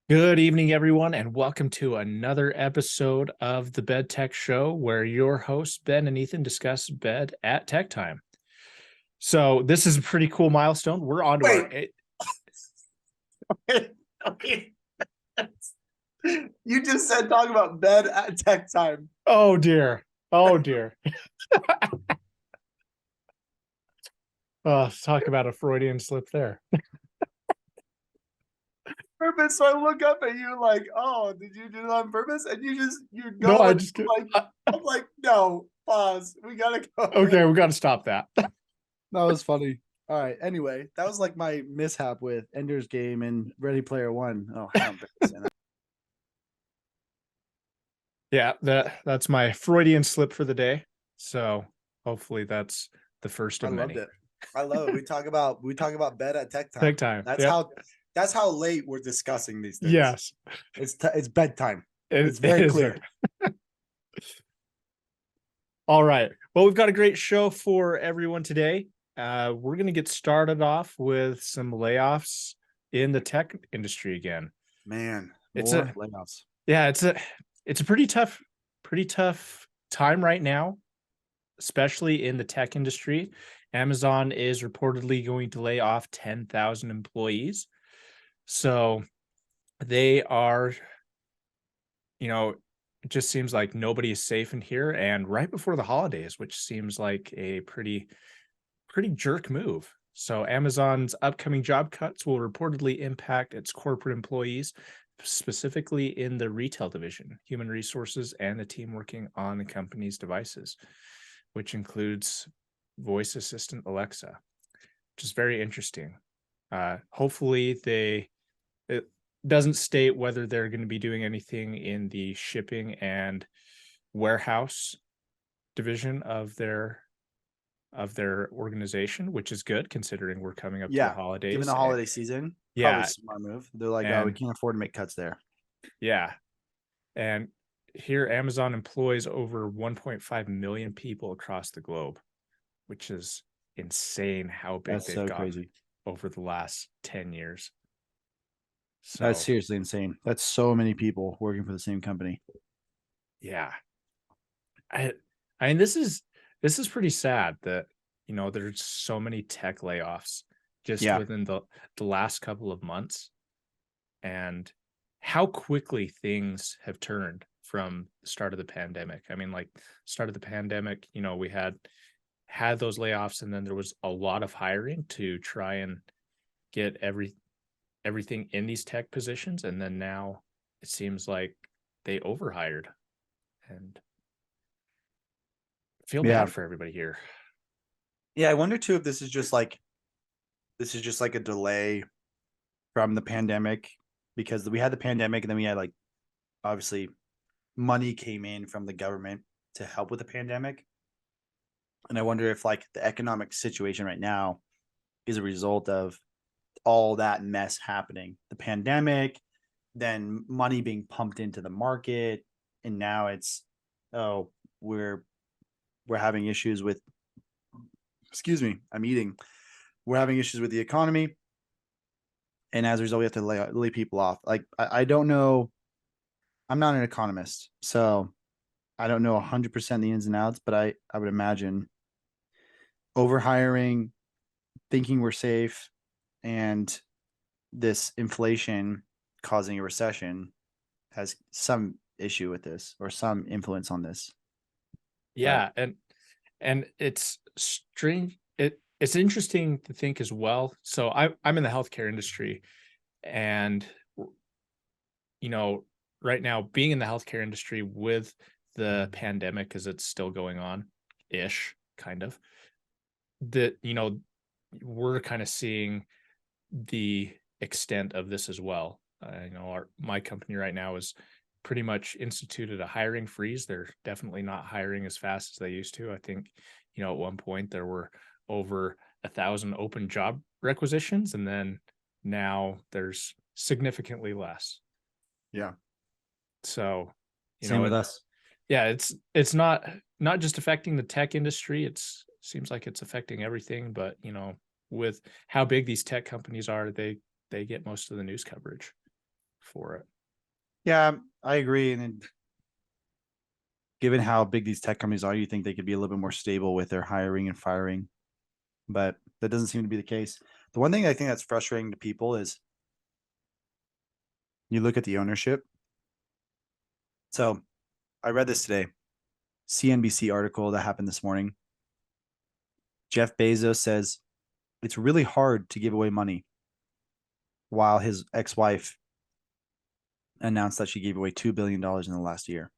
Good evening, everyone, and welcome to another episode of the Bed Tech Show, where your hosts, Ben and Ethan, discuss bed at tech time. So this is a pretty cool milestone. We're on to our Okay. You just said talk about bed at tech time. oh dear. Oh dear. Talk about a Freudian slip there. Purpose. So I look up at you like, oh, did you do it on purpose? And you're No, going I just like, I'm like, no, pause. We gotta go. okay, we got to stop that. That was funny. All right. Anyway, that was like my mishap with Ender's Game and Ready Player One. Oh, how embarrassing. Yeah, that's my Freudian slip for the day. So hopefully that's the first I of loved many. it. I love it. We talk about bed at tech time. Tech time. That's how late we're discussing these things. Yes. It's bedtime. It's It very is clear. All right. Well, we've got a great show for everyone today. We're going to get started off with some layoffs in the tech industry again. Man, It's more layoffs. Yeah, it's a pretty tough time right now, especially in the tech industry. Amazon is reportedly going to lay off 10,000 employees. So they are, it just seems like nobody is safe in here. And right before the holidays, which seems like a pretty jerk move. So Amazon's upcoming job cuts will reportedly impact its corporate employees, specifically in the retail division, human resources, and the team working on the company's devices, which includes voice assistant Alexa, which is very interesting. Hopefully it doesn't state whether they're going to be doing anything in the shipping and warehouse division of their organization, which is good considering we're coming up to the holidays. Given the holiday season, probably a smart move. They're like, oh, we can't afford to make cuts there. Yeah. And here Amazon employs over 1.5 million people across the globe, which is insane how big they've gotten over the last 10 years. So that's seriously insane. That's so many people working for the same company. Yeah. I mean, this is pretty sad that, there's so many tech layoffs just within the last couple of months, and how quickly things have turned from the start of the pandemic. I mean, like start of the pandemic, we had those layoffs, and then there was a lot of hiring to try and get everything in these tech positions. And then now it seems like they overhired, and feel bad for everybody here. Yeah, I wonder too if this is just like a delay from the pandemic, because we had the pandemic and then we had like obviously money came in from the government to help with the pandemic. And I wonder if like the economic situation right now is a result of all that mess happening, the pandemic, then money being pumped into the market, and now it's, oh, we're having issues with, excuse me, I'm eating. We're having issues with the economy, and as a result, we have to lay people off. Like I don't know. I'm not an economist, so I don't know 100% the ins and outs, but I would imagine overhiring, thinking we're safe, and this inflation causing a recession has some issue with this, or some influence on this. Yeah, and it's strange. It's interesting to think as well. So I'm in the healthcare industry, and right now being in the healthcare industry with the pandemic, because it's still going on ish, kind of, that we're kind of seeing the extent of this as well. My company right now is pretty much instituted a hiring freeze. They're definitely not hiring as fast as they used to. I think, at one point there were over 1,000 open job requisitions, and then now there's significantly less. Yeah. So, same with us. Yeah, it's not just affecting the tech industry. It seems like it's affecting everything, but with how big these tech companies are, they get most of the news coverage for it. Yeah, I agree. And given how big these tech companies are, you think they could be a little bit more stable with their hiring and firing, but that doesn't seem to be the case. The one thing I think that's frustrating to people is you look at the ownership. So I read this today, CNBC article that happened this morning. Jeff Bezos says it's really hard to give away money, while his ex-wife announced that she gave away $2 billion in the last year.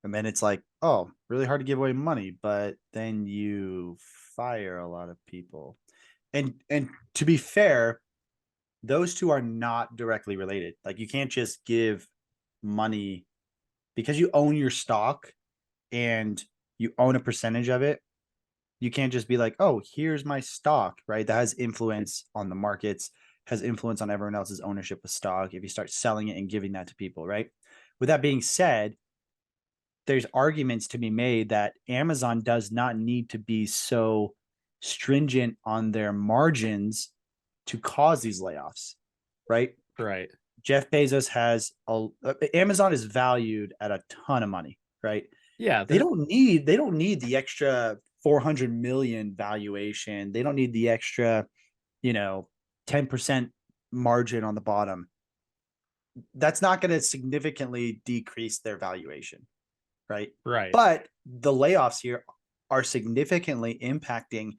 And then it's like, oh, really hard to give away money, but then you fire a lot of people. And to be fair, those two are not directly related. Like, you can't just give money because you own your stock and you own a percentage of it. You can't just be like, oh, here's my stock, right? That has influence on the markets, has influence on everyone else's ownership of stock if you start selling it and giving that to people, right? With that being said, there's arguments to be made that Amazon does not need to be so stringent on their margins to cause these layoffs, right? Right. Jeff Bezos has Amazon is valued at a ton of money, right? Yeah. They don't need the extra 400 million valuation. They don't need the extra, 10% margin on the bottom. That's not going to significantly decrease their valuation, right? Right. But the layoffs here are significantly impacting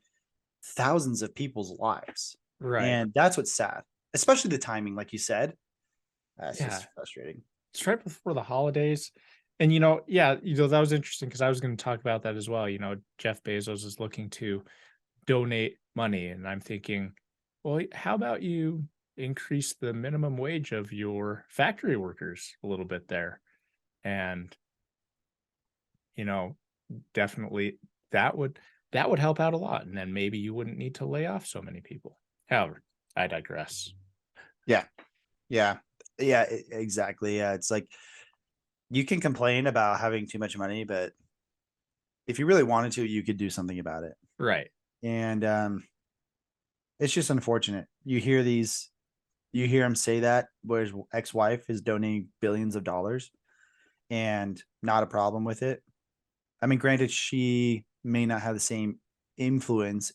thousands of people's lives. Right. And that's what's sad, especially the timing, like you said. That's Yeah. just frustrating. It's right before the holidays. And yeah, that was interesting because I was going to talk about that as well. Jeff Bezos is looking to donate money. And I'm thinking, well, how about you increase the minimum wage of your factory workers a little bit there? And, you know, definitely that would help out a lot. And then maybe you wouldn't need to lay off so many people. However, I digress. Yeah. Yeah. Yeah, exactly. Yeah. It's like you can complain about having too much money, but if you really wanted to, you could do something about it. Right. And it's just unfortunate. You hear him say that where his ex-wife is donating billions of dollars and not a problem with it. I mean, granted, she may not have the same influence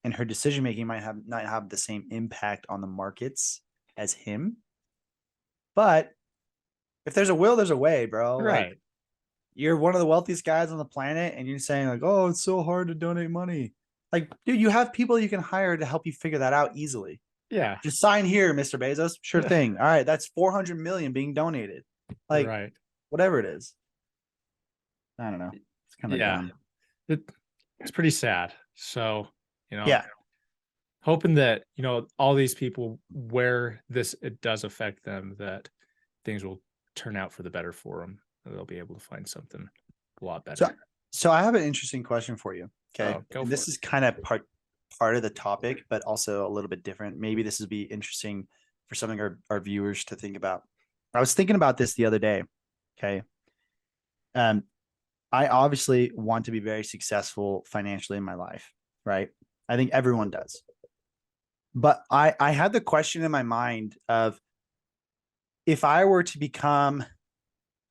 and her decision making might not have the same impact on the markets as him. But if there's a will, there's a way, bro. Like, Right. you're one of the wealthiest guys on the planet and you're saying like, oh, it's so hard to donate money. Like, dude, you have people you can hire to help you figure that out easily. Yeah. Just sign here, Mr. Bezos. Sure thing. All right, that's 400 million being donated. Like, Right. whatever it is. I don't know. It's kind of Yeah. dumb. It's pretty sad. So, Yeah. hoping that, all these people where it does affect them, that things will turn out for the better for them. They'll be able to find something a lot So, better. so I have an interesting question for you. Okay. Oh, go And for this it. is kind of part of the topic, but also a little bit different. Maybe this would be interesting for some of our viewers to think about. I was thinking about this the other day. Okay. Um, I obviously want to be very successful financially in my life, right? I think everyone does. But I had the question in my mind of if I were to become,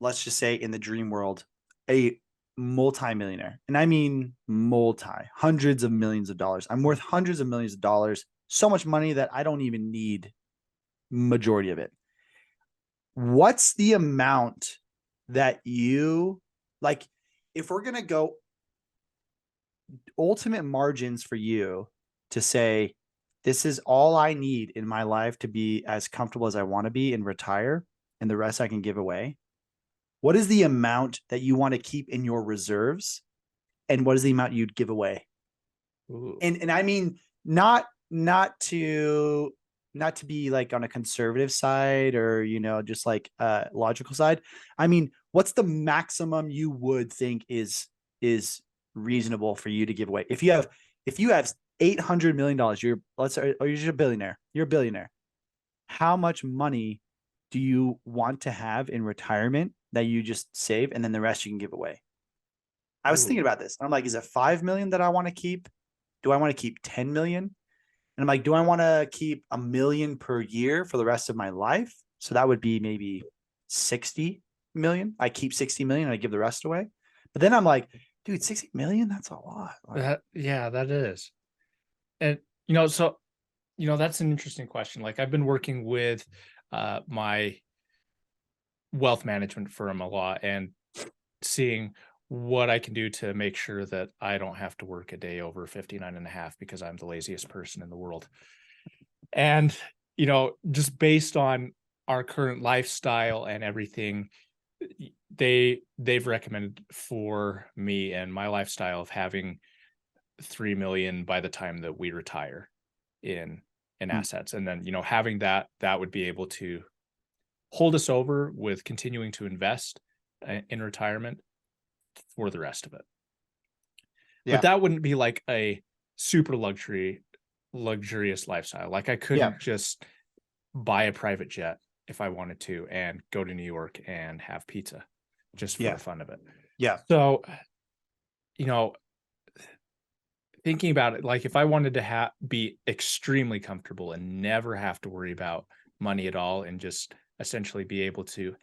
let's just say in the dream world, a multimillionaire, and I mean hundreds of millions of dollars. I'm worth hundreds of millions of dollars, so much money that I don't even need majority of it. What's the amount that you like? If we're going to go ultimate margins for you to say, this is all I need in my life to be as comfortable as I want to be and retire, and the rest I can give away. What is the amount that you want to keep in your reserves? And what is the amount you'd give away? Ooh. And I mean, not to be like on a conservative side or, just like logical side. I mean, what's the maximum you would think is reasonable for you to give away? If you have $800 million, or you're just a billionaire, you're a billionaire. How much money do you want to have in retirement that you just save and then the rest you can give away? I was thinking Ooh. about this. I'm like, is it 5 million that I want to keep? Do I want to keep 10 million? And I'm like, do I want to keep $1 million per year for the rest of my life? So that would be maybe 60 million. I keep 60 million and I give the rest away. But then I'm like, dude, 60 million, that's a lot. Like, Yeah, that is. And so that's an interesting question. Like I've been working with my wealth management firm a lot and seeing what I can do to make sure that I don't have to work a day over 59 and a half because I'm the laziest person in the world. And, just based on our current lifestyle and everything, they've recommended for me and my lifestyle of having 3 million by the time that we retire in hmm, assets. And then, having that would be able to hold us over with continuing to invest in retirement for the rest of it. But yeah, that wouldn't be like a super luxurious lifestyle. Like I yeah, couldn't just buy a private jet if I wanted to and go to New York and have pizza just for yeah, the fun of it. yeah. So, you know, thinking about it, like if I wanted to be extremely comfortable and never have to worry about money at all and just essentially be able to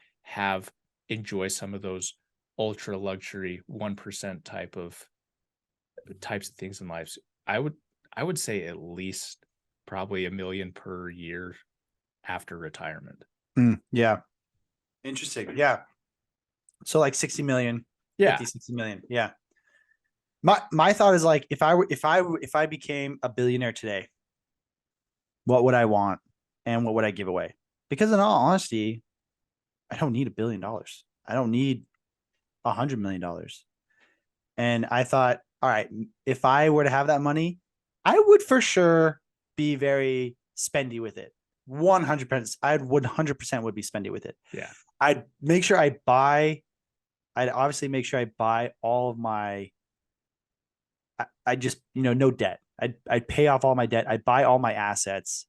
enjoy some of those ultra luxury 1% types of things in life, I would I would say at least probably 1 million per year after retirement. Hmm, yeah. Interesting. Yeah. So like 60 million, Yeah. 50, 60 million. Yeah. My thought is like if I became a billionaire today, what would I want and what would I give away? Because in all honesty, I don't need $1 billion. I don't need $100 million. And I thought, all right, if I were to have that money, I would for sure be very spendy with it. 100%. I'd 100% would be spendy with it. Yeah. I'd make sure I buy. I'd obviously make sure I buy all of my. I just no debt. I'd pay off all my debt. I'd buy all my assets.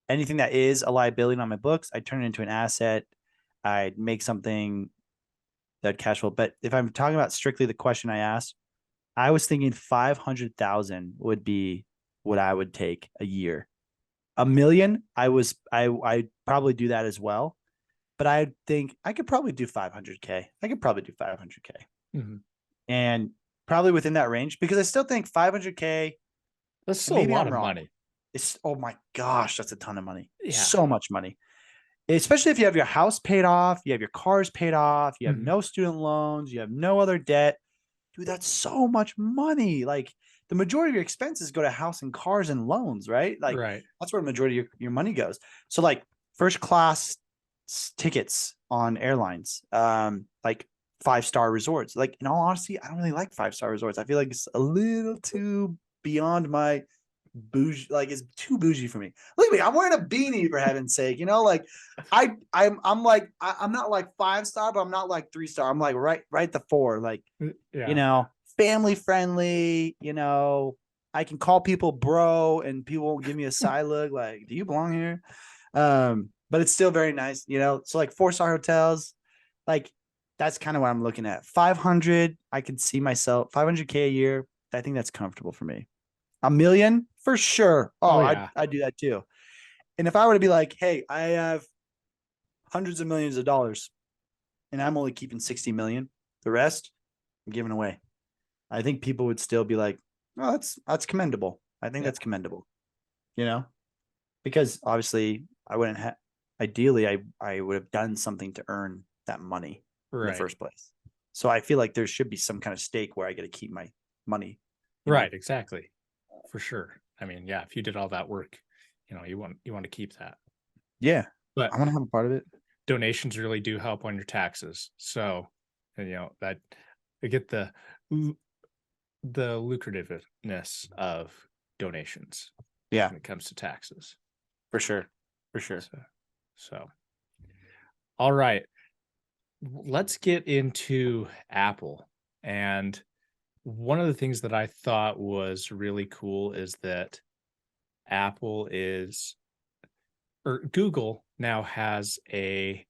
Anything that is a liability on my books, I'd turn it into an asset. I'd make something that cash flow. But if I'm talking about strictly the question I asked, I was thinking 500,000 would be what I would take a year. $1 million, I'd probably do that as well. But I think I could probably do 500K. I could probably do 500K. Mhm. And probably within that range because I still think 500K, That's and still a maybe lot I'm of wrong. money. It's, oh my gosh, that's a ton of money. Yeah. So much money. Especially if you have your house paid off, you have your cars paid off, you have Mhm. no student loans, you have no other debt. Dude, that's so much money. Like the majority of your expenses go to house and cars and loans, right? Like Right. that's where the majority of your money goes. So like first class tickets on airlines, like 5-star resorts. Like in all honesty, I don't really like 5-star resorts. I feel like it's a little too beyond my bougie, like it's too bougie for me. Look at me, I'm wearing a beanie for heaven's sake. Like I'm like I'm not like 5-star, but I'm not like 3-star. I'm like right the 4. Like Yeah. family friendly. I can call people bro, and people won't give me a side look. Like, do you belong here? But it's still very nice. So like 4-star hotels, like that's kind of what I'm looking at. 500, I can see myself 500K a year. I think that's comfortable for me. $1 million for sure. Oh, Oh I'd do that too. And if I were to be like, hey, I have hundreds of millions of dollars and I'm only keeping 60 million, the rest I'm giving away. I think people would still be like, oh, that's commendable. I think yeah. that's commendable, you know, because obviously I wouldn't have, ideally, I would have done something to earn that money in the Right. first place. So I feel like there should be some kind of stake where I get to keep my money, you know? Right. Exactly. For sure. I mean, yeah, if you did all that work, you want to keep that. Yeah. But I want to have a part of it. donations really do help on your taxes. So, and, that they get the lucrativeness of donations Yeah, when it comes to taxes. for sure. For sure. So all right, let's get into Apple. And one of the things that I thought was really cool is that Apple is or Google now has a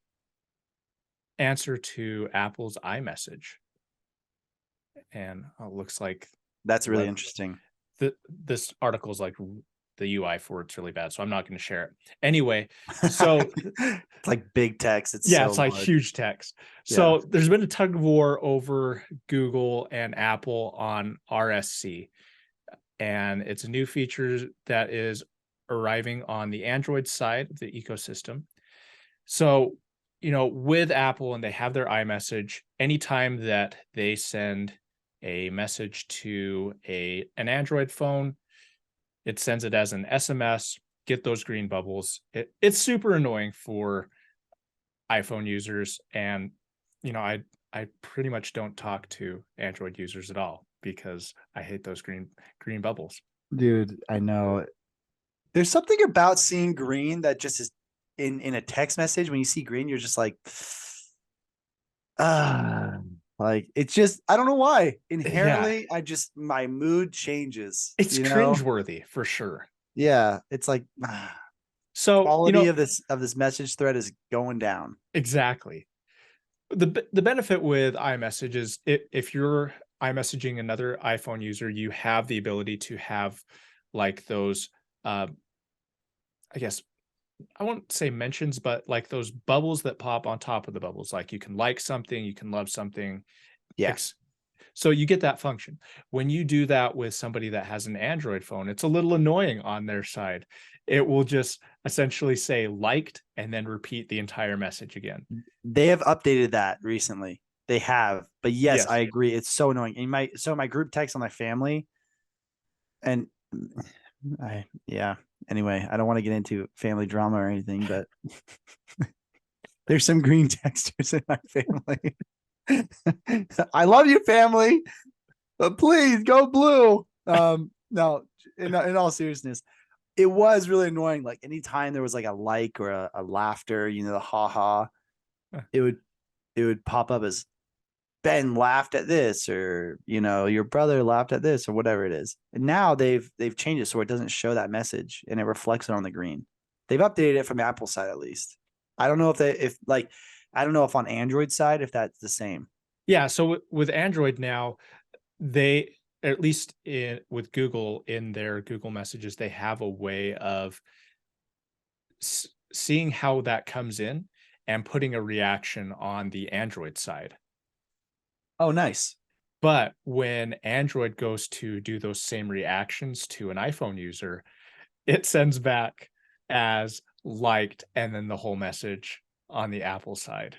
answer to Apple's iMessage. And it looks like That's the really web interesting. this article is like the UI for it's really bad, so I'm not going to share it. Anyway, so It's like big text. It's yeah, so it's like large. huge text. Yeah. So there's been a tug of war over Google and Apple on RSC, and it's a new feature that is arriving on the Android side of the ecosystem. So, with Apple and they have their iMessage, anytime that they send a message to an Android phone, it sends it as an SMS, get those green bubbles. It's super annoying for iPhone users. And, I pretty much don't talk to Android users at all because I hate those green bubbles. Dude, I know. There's something about seeing green that just is in a text message. When you see green, you're just like, ah, like it's just, I don't know why. Yeah, Inherently, my mood changes, it's you know? cringeworthy for sure. Yeah. It's like So, quality of this message thread is going down. exactly. The benefit with iMessage is if you're iMessaging another iPhone user, you have the ability to have like those, uh, I guess I won't say mentions, but like those bubbles that pop on top of the bubbles. Like you can like something, you can love something. Yeah. ex- So you get that function. When you do that with somebody that has an Android phone, it's a little annoying on their side. It will just essentially say liked and then repeat the entire message again. They have updated that recently. They have. But yes, I Yes. agree. It's so annoying. My group text on my family, and yeah. Anyway, I don't want to get into family drama or anything, but there's some green texters in my family. I love you, family, but please go blue. No, in all seriousness, it was really annoying. Like anytime there was like a like or a laughter, the ha ha, it would pop up as Ben laughed at this, or your brother laughed at this, or whatever it is. And now they've changed it so it doesn't show that message and it reflects it on the green. They've updated it from Apple side at least. I don't know I don't know if on Android side if that's the same. Yeah. So with Android now, they at least with Google in their Google messages, they have a way of seeing how that comes in and putting a reaction on the Android side. Oh, nice. But when Android goes to do those same reactions to an iPhone user, it sends back as liked and then the whole message on the Apple side.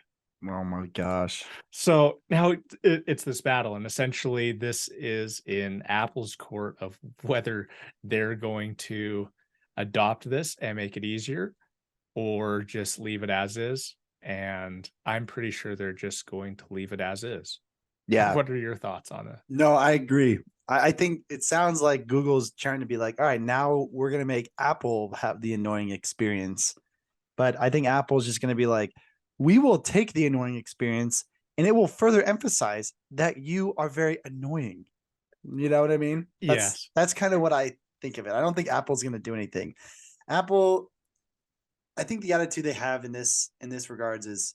Oh my gosh. So now it's this battle, and essentially this is in Apple's court of whether they're going to adopt this and make it easier or just leave it as is. And I'm pretty sure they're just going to leave it as is. Yeah. What are your thoughts on it? No, I agree. I think it sounds like Google's trying to be like, all right, now we're gonna make Apple have the annoying experience. But I think Apple's just gonna be like, we will take the annoying experience and it will further emphasize that you are very annoying. You know what I mean? Yes. That's kind of what I think of it. I don't think Apple's gonna do anything. Apple, I think the attitude they have in this regards is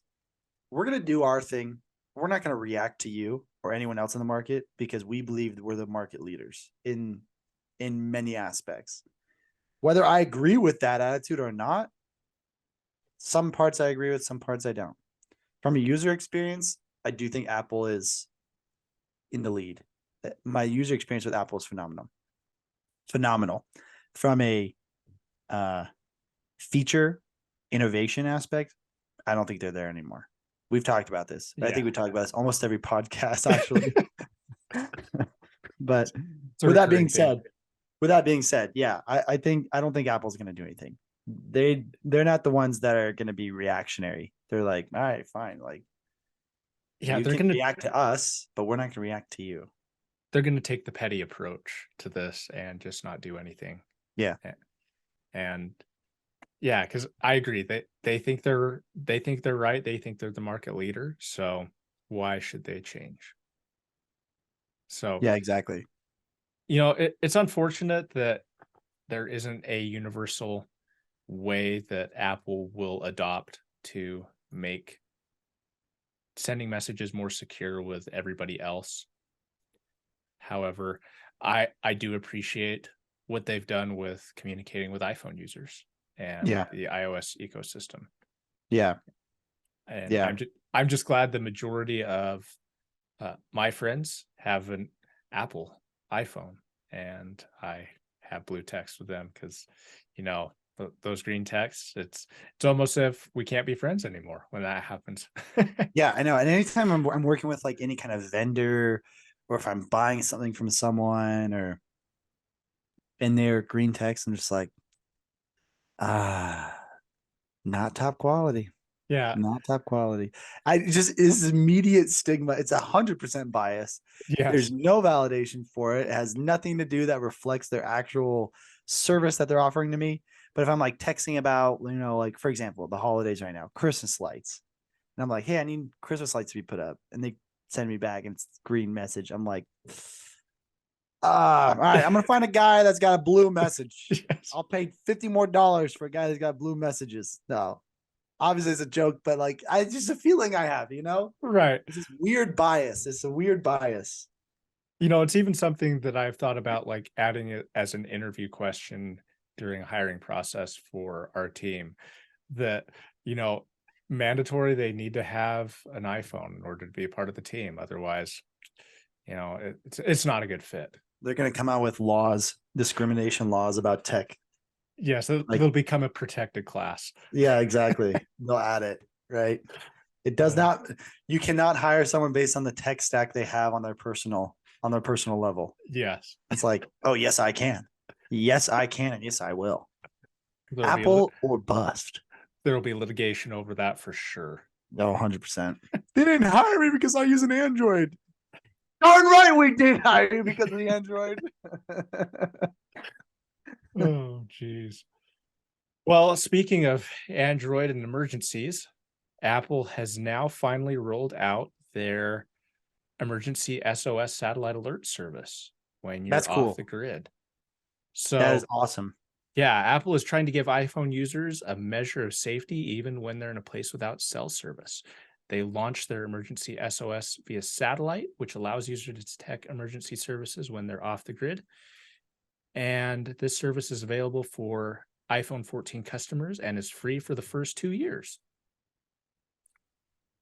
we're gonna do our thing. We're not gonna react to you or anyone else in the market because we believe we're the market leaders in many aspects. Whether I agree with that attitude or not, some parts I agree with, some parts I don't. From a user experience, I do think Apple is in the lead. My user experience with Apple is phenomenal. Phenomenal. From a feature innovation aspect, I don't think they're there anymore. We've talked about this. I think Yeah. we talk about this almost every podcast, actually. But It's a with that recurring being theme. said, yeah, I don't think Apple's going to do anything. They're not the ones that are going to be reactionary. They're like, all right, fine, like Yeah, you can react to us, but we're not going to react to you. they're gonna take the petty approach to this and just not do anything. Yeah, And yeah, because I agree. They think they're right. They think they're the market leader. So why should they change? So, yeah, exactly. it's unfortunate that there isn't a universal way that Apple will adopt to make sending messages more secure with everybody else. However, I do appreciate what they've done with communicating with iPhone users and Yeah. the iOS ecosystem. Yeah. And Yeah. I'm just glad the majority of my friends have an Apple iPhone, and I have blue text with them because, you know, those green texts. It's almost if we can't be friends anymore when that happens. Yeah, I know. And anytime I'm working with like any kind of vendor, or if I'm buying something from someone or in their green text, I'm just like, ah, not top quality. Yeah, Not top quality. I just is immediate stigma. It's 100% bias. There's yes, no validation for it. It has nothing to do that reflects their actual service that they're offering to me. But if I'm like texting about, like for example, the holidays right now, Christmas lights, and I'm like, hey, I need Christmas lights to be put up, and they send me back and it's green message. I'm like, all right, I'm gonna find a guy that's got a blue message. yes, I'll pay $50 more for a guy that's got blue messages. No, obviously it's a joke, but like I just a feeling I have, right. it's this weird bias. It's a weird bias. It's even something that I've thought about, like adding it as an interview question during a hiring process for our team. That you know, mandatory they need to have an iPhone in order to be a part of the team. Otherwise, it's not a good fit. They're gonna come out with laws, discrimination laws about tech. Yes, Like, they'll become a protected class. yeah, exactly. They'll add it, right? It does Uh, not. You cannot hire someone based on the tech stack they have on their personal level. yes, It's like, oh yes, I can. Yes, I can, and yes, I will. there'll be Apple or bust. there'll be litigation over that for sure. No, 100%. They didn't hire me because I use an Android. Darn right, we did hire you because of the Android. Oh, geez. Well, speaking of Android and emergencies, Apple has now finally rolled out their emergency SOS satellite alert service when That's you're off cool. the grid. That is So, awesome. yeah, Apple is trying to give iPhone users a measure of safety even when they're in a place without cell service. They launched their emergency SOS via satellite, which allows users to detect emergency services when they're off the grid. And this service is available for iPhone 14 customers and is free for the first 2 years.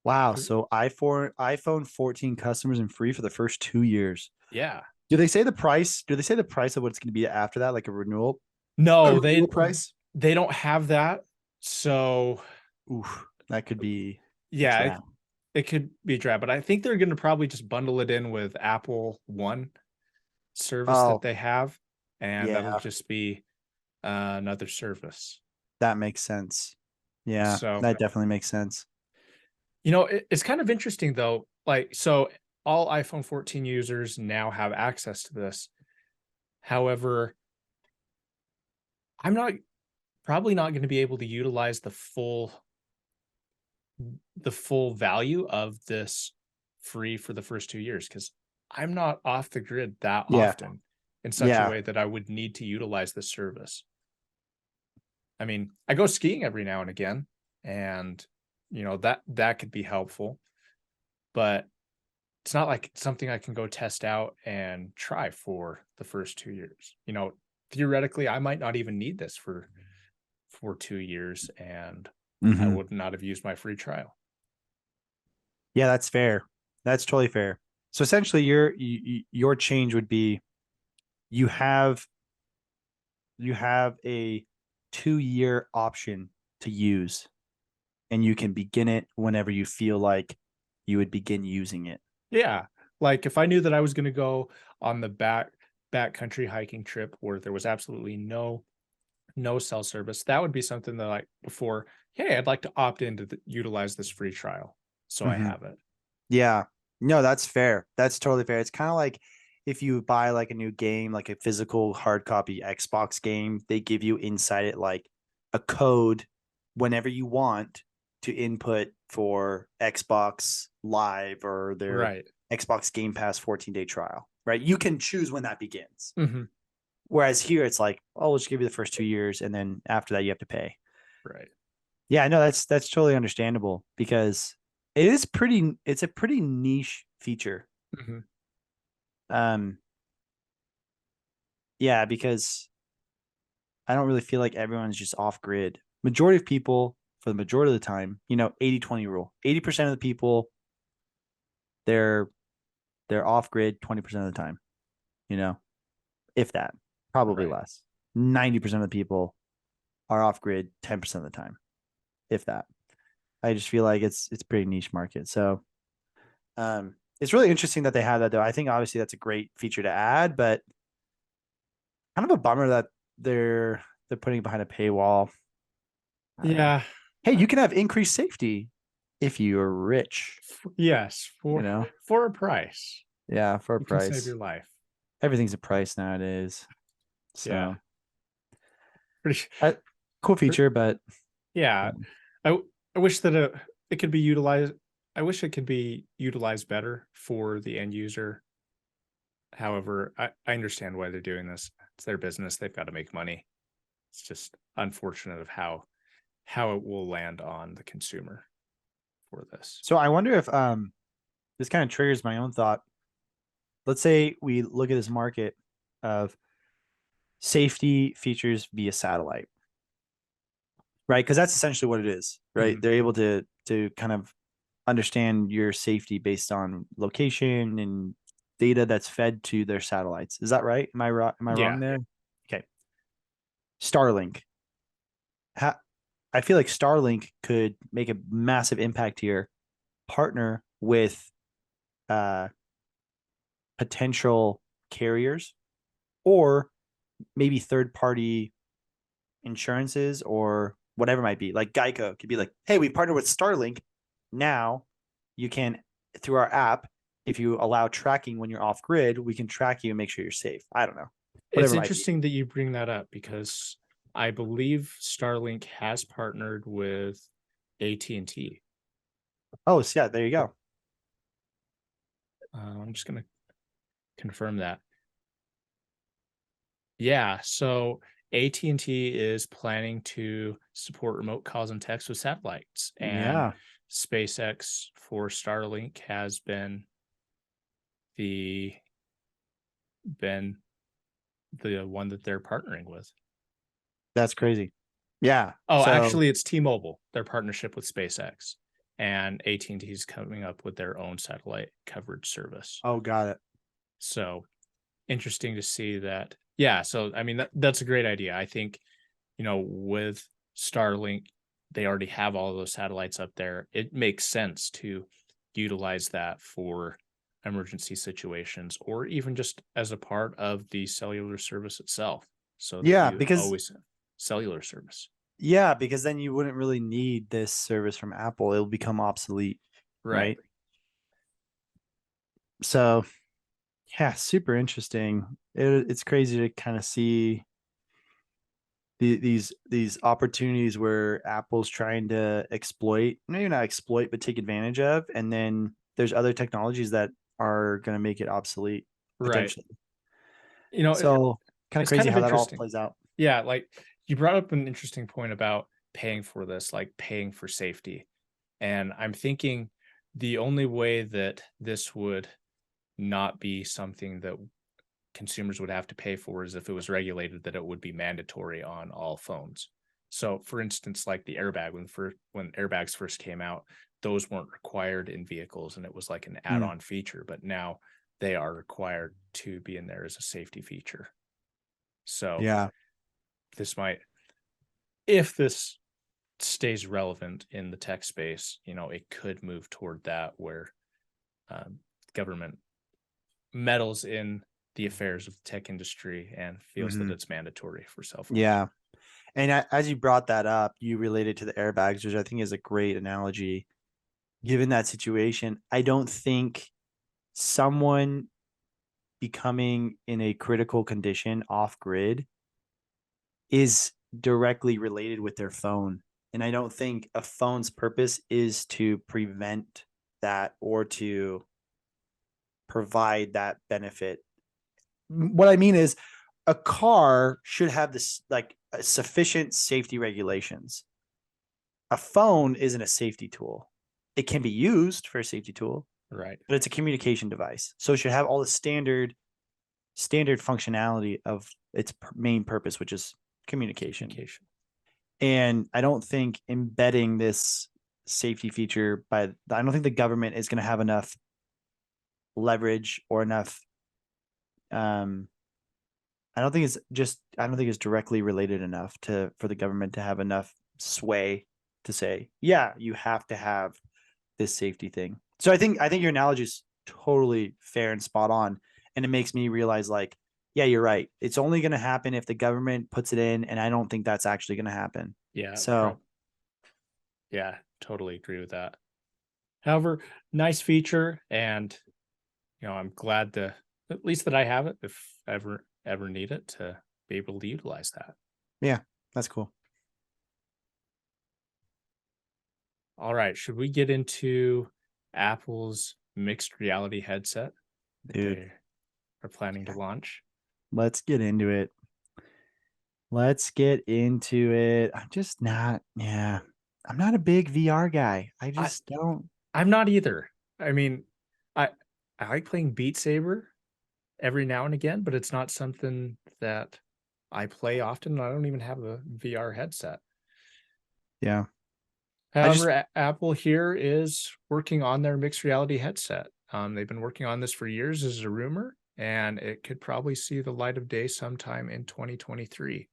Wow. So iPhone 14 customers and free for the first 2 years. Yeah. Do they say the price? Do they say the price of what it's going to be after that, like a No, renewal price? they don't have that. So, Oof, that could be a yeah, trap. it could be a drag, but I think they're going to probably just bundle it in with Apple One service that Oh, they have, and that'll yeah, just be another service. that makes sense. Yeah, So, that definitely makes sense. it's kind of interesting though. Like, so all iPhone 14 users now have access to this. However, I'm not probably not going to be able to utilize the full value of this free for the first 2 years because I'm not off the grid that Yeah, often in such a yeah. way that I would need to utilize this service. I mean, I go skiing every now and again, and that could be helpful, but it's not like something I can go test out and try for the first 2 years. Theoretically, I might not even need this for 2 years, and I Hmm. would not have used my free trial. Yeah, that's fair. That's totally fair. So essentially, your change would be you have a 2-year option to use, and you can begin it whenever you feel like you would begin using it. Yeah. Like if I knew that I was going to go on the backcountry hiking trip where there was absolutely no cell service, that would be something that like before, hey, I'd like to opt in to utilize this free trial. So I Hmm. have it. Yeah. No, that's fair. That's totally fair. It's kind of like if you buy like a new game, like a physical hard copy Xbox game, they give you inside it like a code whenever you want to input for Xbox Live or their Right. Xbox Game Pass 14-day trial, right? You can choose when that begins. Hmm. Whereas here it's like, oh, we'll just give you the first 2 years and then after that you have to pay. Right. Yeah, no, that's totally understandable because it's a pretty niche feature. Hmm. Um, yeah, because I don't really feel like everyone's just off grid. Majority of people, for the majority of the time, 80-20 rule. 80% of the people, they're off grid 20% of the time, you know, if that, probably Right. less. 90% of the people are off grid 10% of the time, if that. I just feel like it's pretty niche market. So it's really interesting that they have that though. I think obviously that's a great feature to add, but kind of a bummer that they're putting it behind a paywall. I don't know. Yeah. Hey, you can have increased safety if you're rich, Yes, you know? for a price. Yeah, for a You can save price. your life. Everything's a price nowadays. Yeah. So, Pretty, cool pretty feature, but yeah. I I wish that it could be utilized. I wish it could be utilized better for the end user. However, I understand why they're doing this. It's their business. They've got to make money. It's just unfortunate of how it will land on the consumer for this. so I wonder if this kind of triggers my own thought. Let's say we look at this market of safety features via satellite, right? Because that's essentially what it is, right? Mhm. They're able to kind of understand your safety based on location and data that's fed to their satellites. Is that right? Am I wrong? Am I wrong Yeah. there? Okay. Starlink. I feel like Starlink could make a massive impact here. Partner with uh, potential carriers or maybe third party insurances or whatever it might be. Like Geico could be like, hey, we partner with Starlink. Now you can, through our app, if you allow tracking when you're off grid, we can track you and make sure you're safe. I don't know. It's Whatever it might be. interesting that you bring that up because I believe Starlink has partnered with AT&T. Oh, so yeah, there you go. I'm just going to confirm that. Yeah, so AT&T is planning to support remote calls and texts with satellites, and Yeah, SpaceX for Starlink has the been the one that they're partnering with. that's crazy. Yeah. Oh, So, actually, it's T-Mobile, their partnership with SpaceX, and AT&T is coming up with their own satellite coverage service. oh, got it. So interesting to see that. Yeah, so I mean that's a great idea. I think with Starlink, they already have all those satellites up there. It makes sense to utilize that for emergency situations or even just as a part of the cellular service itself so that Yeah, you because always have cellular service. then you wouldn't really need this service from Apple. It'll become obsolete, Right. right? So, yeah, super interesting. It's crazy to kind of see these opportunities where Apple's trying to exploit, maybe not exploit, but take advantage of, and then there's other technologies that are going to make it obsolete Right. potentially. You know, it, So, kind of it's kind crazy of how that all interesting. plays out. Yeah, like you brought up an interesting point about paying for this, like paying for safety. And I'm thinking the only way that this would not be something that consumers would have to pay for is if it was regulated that it would be mandatory on all phones. So, for instance, like the airbag when airbags first came out, those weren't required in vehicles, and it was like an Mm, add-on feature. But now they are required to be in there as a safety feature. So yeah, this might, if this stays relevant in the tech space, it could move toward that where um, government meddles in the affairs of the tech industry and feels that hmm it's mandatory for cell phones. yeah. And as you brought that up, you related to the airbags, which I think is a great analogy. Given that situation, I don't think someone becoming in a critical condition off grid is directly related with their phone. And I don't think a phone's purpose is to prevent that or to provide that benefit. What I mean is a car should have this like sufficient safety regulations. A phone isn't a safety tool. It can be used for a safety tool, Right. but it's a communication device. So it should have all the standard functionality of its main purpose, which is communication. Communication. And I don't think embedding this safety feature I don't think the government is going to have enough leverage or enough. I don't think it's directly related enough for the government to have enough sway to say, yeah, you have to have this safety thing. So I think your analogy is totally fair and spot on. And it makes me realize, like, yeah, you're right. It's only going to happen if the government puts it in. And I don't think that's actually going to happen. Yeah. So yeah, totally agree with that. However, nice feature, and I'm glad at least that I have it if ever need it to be able to utilize that. yeah, that's cool. All right, should we get into Apple's mixed reality headset that Dude, they are planning to launch? let's get into it. I'm not a big VR guy. I just don't. I'm not either. I mean, I I like playing Beat Saber every now and again, but it's not something that I play often. I don't even have a VR headset. Yeah. However, Apple here is working on their mixed reality headset. They've been working on this for years as a rumor, and it could probably see the light of day sometime in 2023.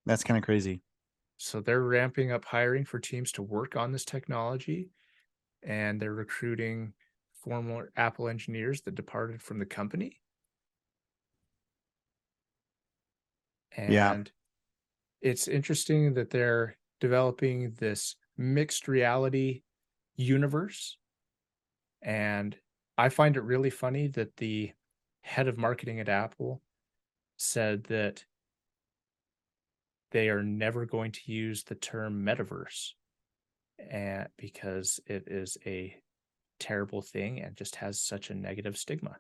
That's kind of crazy. So they're ramping up hiring for teams to work on this technology, and they're recruiting former Apple engineers that departed from the company. Yeah. And it's interesting that they're developing this mixed reality universe. And I find it really funny that the head of marketing at Apple said that they are never going to use the term metaverse, and because it is a terrible thing and just has such a negative stigma.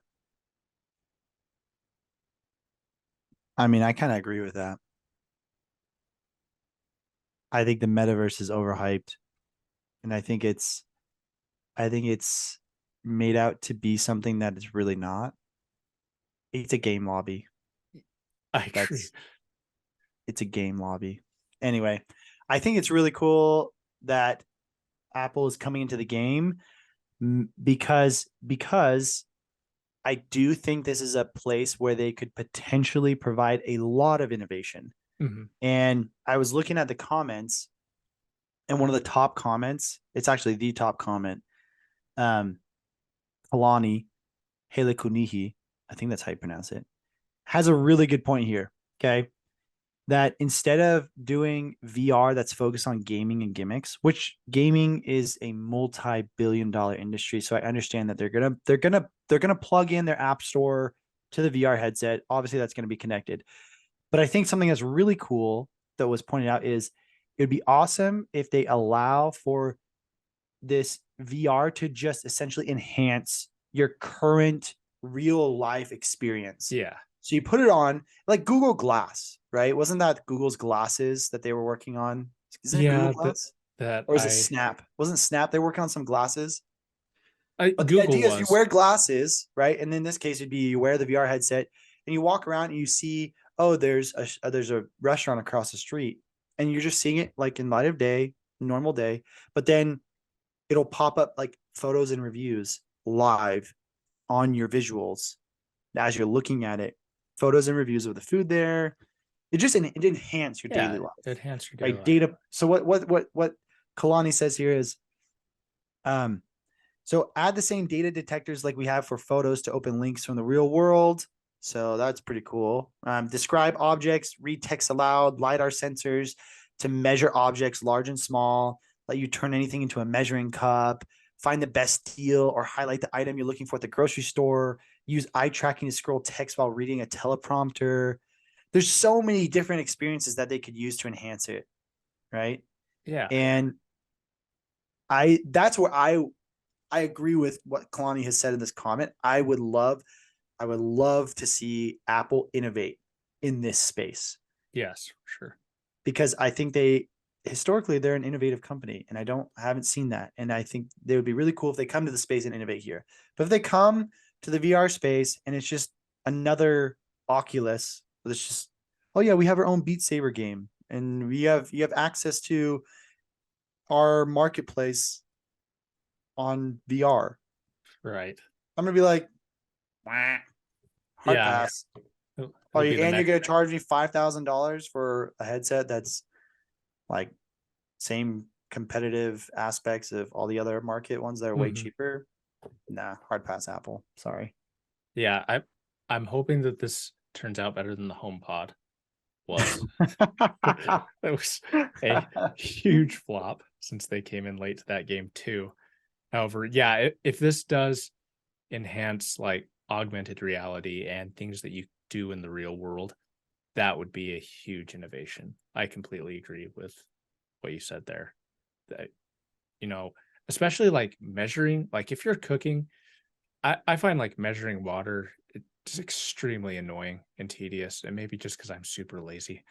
I mean, I kind of agree with that. I think the metaverse is overhyped, and I think it's made out to be something that it's really not. It's a game lobby. I agree. It's a game lobby. Anyway, I think it's really cool that Apple is coming into the game because I do think this is a place where they could potentially provide a lot of innovation. Mm-hmm. And I was looking at the comments, and one of the top comments, it's actually the top comment, Kalani Helekunihi, I think that's how you pronounce it, has a really good point here. Okay. That instead of doing VR that's focused on gaming and gimmicks, which gaming is a multi-billion-dollar industry, so I understand that they're gonna plug in their app store to the VR headset. Obviously, that's going to be connected. But I think something that's really cool that was pointed out is it would be awesome if they allow for this VR to just essentially enhance your current real life experience. Yeah. So you put it on like Google Glass, right? Wasn't that Google's glasses that they were working on? Isn't it Google Glass? Or is it Snap? Wasn't Snap they working on some glasses? But the Google idea is you was. wear glasses, right? And in this case, it'd be you wear the VR headset and you walk around and you see, oh, there's a restaurant across the street, and you're just seeing it like in light of day, normal day. But then it'll pop up like photos and reviews live on your visuals as you're looking at it. Photos and reviews of the food there. It enhance your daily life. Enhance your daily life. Data. So what Kalani says here is, so add the same data detectors like we have for photos to open links from the real world. So that's pretty cool. Describe objects, read text aloud, LiDAR sensors to measure objects large and small, let you turn anything into a measuring cup, find the best deal or highlight the item you're looking for at the grocery store, use eye tracking to scroll text while reading a teleprompter. There's so many different experiences that they could use to enhance it, right? Yeah. And that's where I agree with what Kalani has said in this comment. I would love to see Apple innovate in this space. Yes, for sure. Because I think historically they're an innovative company, and I haven't seen that. And I think they would be really cool if they come to the space and innovate here. But if they come to the VR space and it's just another Oculus, it's just oh yeah, we have our own Beat Saber game, and you have access to our marketplace on VR. Right. I'm gonna be like, "Wah, hard Yeah. pass. Oh, It'll be the and you're next. gonna charge me $5,000 for a headset that's like same competitive aspects of all the other market ones that are way Mhm. cheaper. Nah, hard pass Apple. Sorry. Yeah, I'm hoping that this turns out better than the HomePod was. That was a huge flop since they came in late to that game too. However, yeah, if this does enhance like augmented reality and things that you do in the real world, that would be a huge innovation. I completely agree with what you said there. That, you know, especially like measuring, like if you're cooking, I find like measuring water it's extremely annoying and tedious. And maybe just because I'm super lazy.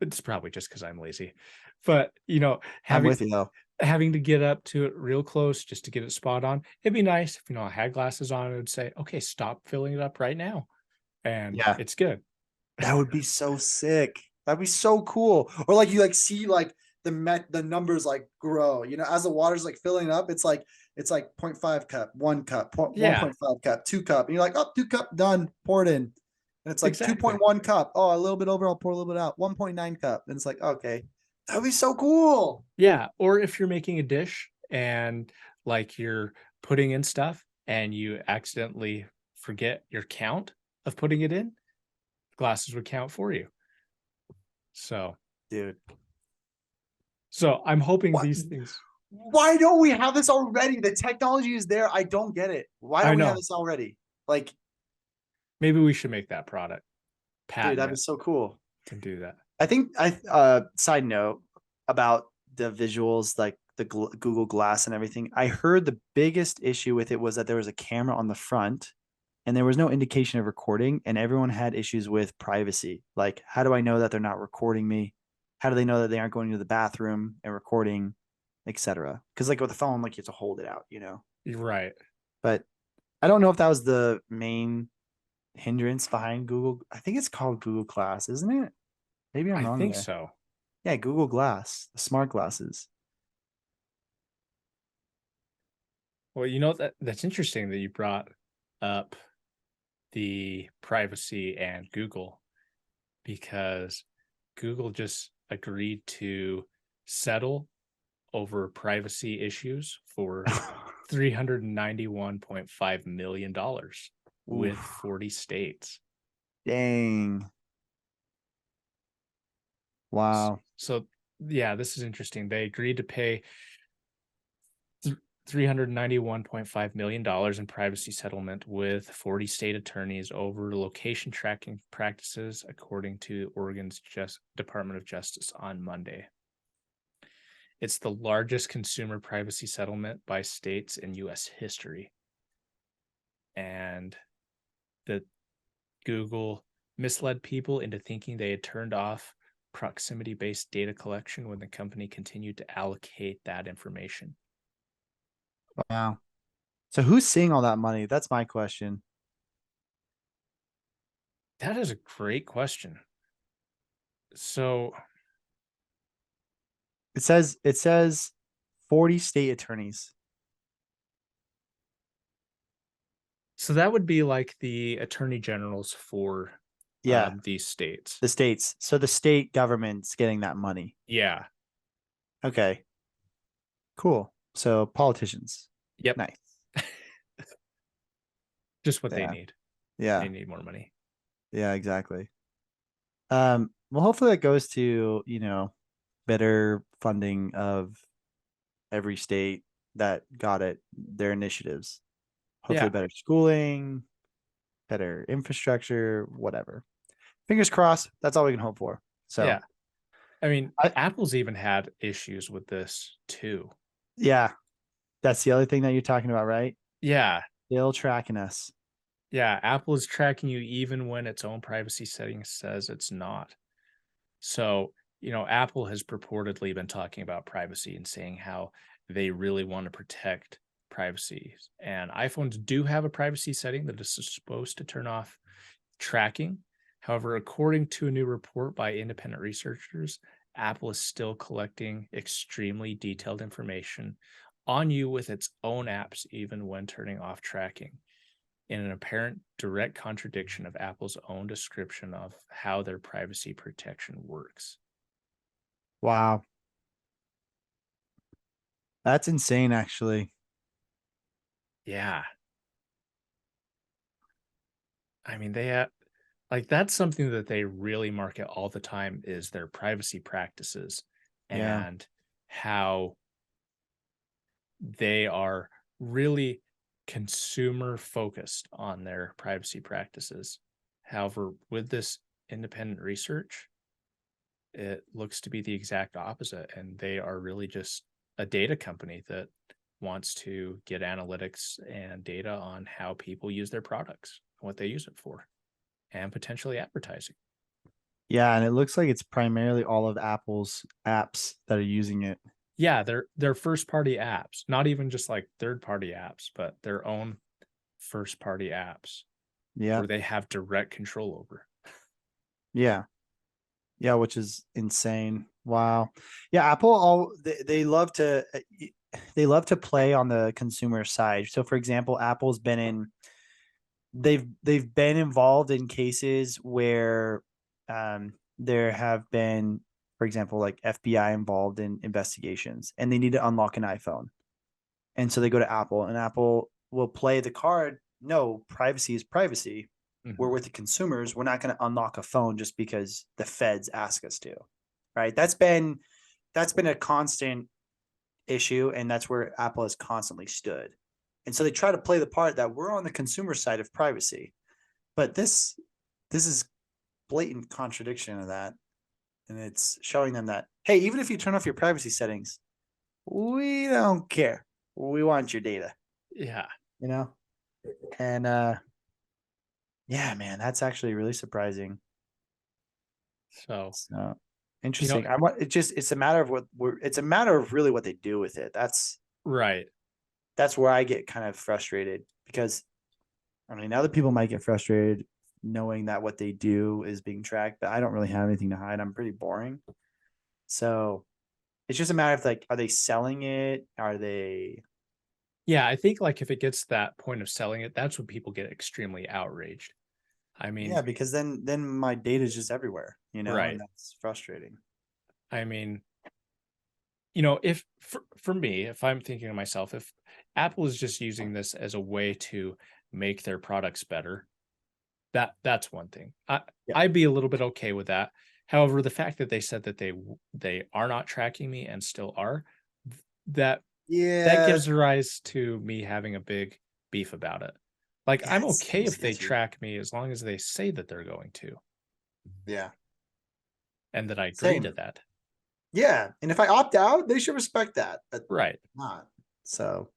It's probably just because I'm lazy. But I'm with you though. having to get up to it real close just to get it spot on. It'd be nice if I had glasses on, it would say, okay, stop filling it up right now. And Yeah, it's good. that would be so sick. That'd be so cool. Or like you like see like the numbers like grow. You know, as the water's like filling up, it's like 0.5 cup, 1 cup, Yeah, 1.5 cup, 2 cup. And you're like, oh, 2 cup done, pour it in. And it's like exactly. 2.1 cup. Oh, a little bit over, I'll pour a little bit out. 1.9 cup. And it's like, okay. That'd be so cool. Yeah. Or if you're making a dish and like you're putting in stuff and you accidentally forget your count of putting it in, glasses would count for you. So, Dude. so I'm hoping What? these things. Why don't we have this already? The technology is there. I don't get it. Why I don't we have know. this already? Like, Maybe we should make that product, dude, patent that'd be it, so cool. and do that. I think side note about the visuals, like the Google Glass and everything. I heard the biggest issue with it was that there was a camera on the front and there was no indication of recording, and everyone had issues with privacy. Like, how do I know that they're not recording me? How do they know that they aren't going to the bathroom and recording, etc.? Because like with the phone, like you have to hold it out, you know. You're right. But I don't know if that was the main hindrance behind Google. I think it's called Google Glass, isn't it? Maybe I'm I wrong think there. so. Yeah, Google Glass, the smart glasses. Well, that's interesting that you brought up the privacy and Google because Google just agreed to settle over privacy issues for $391.5 million with Oof, 40 states. dang. S- Wow. So, yeah, this is interesting. They agreed to pay $391.5 million in privacy settlement with 40 state attorneys over location tracking practices, according to Oregon's Department of Justice on Monday. It's the largest consumer privacy settlement by states in U.S. history. And that Google misled people into thinking they had turned off proximity based data collection when the company continued to allocate that information. Wow. So who's seeing all that money? That's my question. That is a great question. So, It says 40 state attorneys. so that would be like the attorney generals for Yeah, these states. the states. So the state government's getting that money. Yeah. Okay. Cool. So politicians. Yep. Nice. Just what they Yeah. need. They Yeah. need more money. Yeah, exactly. Well, hopefully that goes to, better funding of every state that got it, their initiatives. Hopefully Yeah. better schooling, better infrastructure, whatever. Fingers crossed. That's all we can hope for. So, Yeah. I mean, I, Apple's even had issues with this too. yeah, that's the other thing that you're talking about, right? Yeah. Still tracking us. Yeah. Apple is tracking you even when its own privacy settings says it's not. So, Apple has purportedly been talking about privacy and saying how they really want to protect privacy. And iPhones do have a privacy setting that is supposed to turn off tracking. However, according to a new report by independent researchers, Apple is still collecting extremely detailed information on you with its own apps, even when turning off tracking, in an apparent direct contradiction of Apple's own description of how their privacy protection works. Wow. That's insane, actually. Yeah. I mean, they have like that's something that they really market all the time is their privacy practices Yeah. and how they are really consumer focused on their privacy practices. However, with this independent research, it looks to be the exact opposite. And they are really just a data company that wants to get analytics and data on how people use their products, what they use it for, and potentially advertising. Yeah, and it looks like it's primarily all of Apple's apps that are using it. Yeah, they're first party apps, not even just like third party apps, but their own first party apps Yeah. where they have direct control over. Yeah. Yeah, which is insane. Wow. Yeah, Apple they love to they love to play on the consumer side. So for example, Apple's been in they've been involved in cases where there have been, for example, like FBI involved in investigations and they need to unlock an iPhone. And so they go to Apple and Apple will play the card. No, privacy is privacy. We're Mhm. with the consumers. We're not going to unlock a phone just because the feds ask us to. Right. That's been a constant issue. And that's where Apple has constantly stood. And so they try to play the part that we're on the consumer side of privacy. But this is blatant contradiction of that. And it's showing them that, hey, even if you turn off your privacy settings, we don't care. We want your data, Yeah. you know? And yeah, man, that's actually really surprising. So, So you know, interesting. I want it just it's a matter of it's a matter of really what they do with it. right. That's where I get kind of frustrated because I mean other people might get frustrated knowing that what they do is being tracked, but I don't really have anything to hide. I'm pretty boring. So it's just a matter of like, are they selling it? Are they Yeah, I think like if it gets to that point of selling it, that's when people get extremely outraged. I yeah, mean, because then my data is just everywhere, and right. that's frustrating. I mean, if for me, if I'm thinking to myself, if Apple is just using this as a way to make their products better, that's one thing. Yeah. I'd be a little bit okay with that. However, the fact that they said that they are not tracking me and still are, that that Yeah, gives rise to me having a big beef about it. Like, yeah, I'm it okay seems if they sketchy. track me as long as they say that they're going to, Yeah. and that I agree to Same. that. Yeah. And if I opt out, they should respect that. But Right. not. So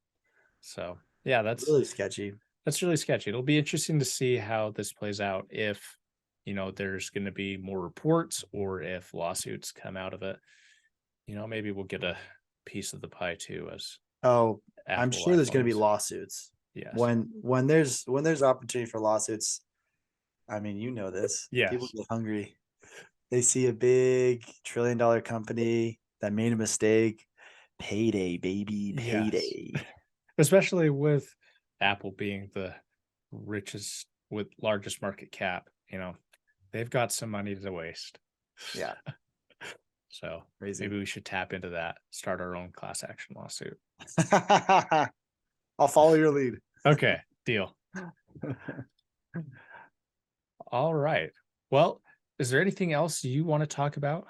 So, yeah, really sketchy. that's really sketchy. It'll be interesting to see how this plays out if, there's going to be more reports or if lawsuits come out of it. Maybe we'll get a piece of the pie too as Oh, I'm Apple sure there's gonna be iPhones. lawsuits. Yes. When there's opportunity for lawsuits, I mean, this. People Yes. get hungry. They see a big $1 trillion company that made a mistake. Payday, baby, Yes. payday. Especially with Apple being the richest with largest market cap, they've got some money to waste. Yeah, So crazy. maybe we should tap into that, start our own class action lawsuit. I'll follow your lead. Okay, deal. All right. Well, is there anything else you want to talk about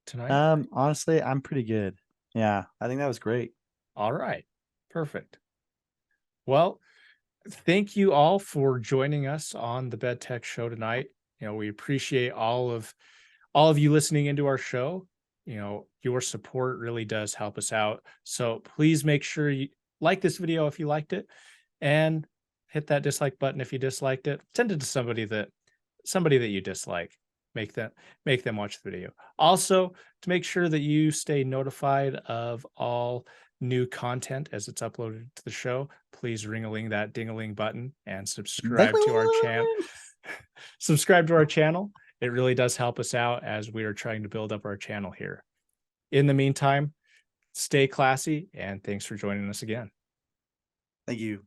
tonight? Honestly, I'm pretty good. Yeah, I think that was great. All right. Perfect. Well, thank you all for joining us on the Bed Tech Show tonight. We appreciate all of you listening into our show. Your support really does help us out. So please make sure you like this video if you liked it and hit that dislike button if you disliked it. Send it to somebody that you dislike. Make them watch the video. Also, to make sure that you stay notified of all new content as it's uploaded to the show, please ring-a-ling that ding-a-ling button and subscribe to our channel. Subscribe to our channel. It really does help us out as we are trying to build up our channel here. In the meantime, stay classy, and thanks for joining us again. Thank you.